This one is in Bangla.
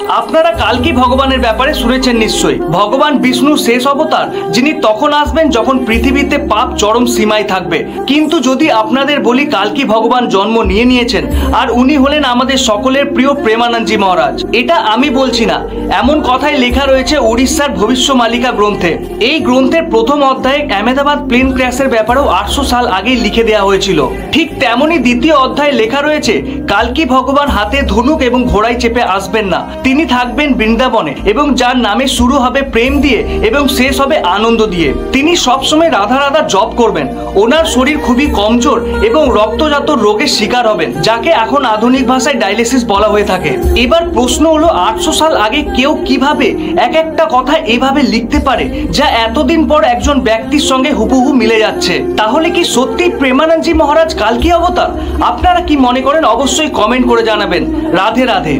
আপনারা কালকি ভগবানের ব্যাপারে শুনেছেন নিশ্চয়ই। ভগবান বিষ্ণু শেষ অবতার, যিনি তখন আসবেন যখন পৃথিবীতে পাপ চরম সীমায় থাকবে। কিন্তু যদি আপনাদের বলি কালকি ভগবান জন্ম নিয়েছেন, আর উনি হলেন আমাদের সকলের প্রিয় প্রেমানন্দজি মহারাজ। এটা আমি বলছি না, এমন কথাই লেখা রয়েছে উড়িষ্যার ভবিষ্যমালিকা গ্রন্থে। এই গ্রন্থের প্রথম অধ্যায়ে আহমেদাবাদ প্লেন ক্র্যাশের ব্যাপারেও 800 সাল আগে লিখে দেওয়া হয়েছিল। ঠিক তেমনই দ্বিতীয় অধ্যায়ে লেখা রয়েছে কালকি ভগবান হাতে ধনুক এবং ঘোড়ায় চেপে আসবেন না, তিনি থাকবেন বৃন্দাবনে, এবং যার নামে শুরু হবে প্রেম দিয়ে এবং শেষ হবে আনন্দ দিয়ে। তিনি সবসময় রাধা রাধা জপ করবেন। ওনার শরীর খুবই কমজোর এবং রক্তজাত রোগের শিকার হবেন, যাকে এখন আধুনিক ভাষায় ডায়ালিসিস বলা হয়ে থাকে। এবার প্রশ্ন হলো 800 সাল আগে কেউ কিভাবে এক একটা কথা এভাবে লিখতে পারে যা এতদিন পর একজন ব্যক্তির সঙ্গে হুবহু মিলে যাচ্ছে? তাহলে কি সত্যি প্রেমানন্দজি মহারাজ কালকি অবতার? আপনারা কি মনে করেন অবশ্যই কমেন্ট করে জানাবেন। রাধে রাধে।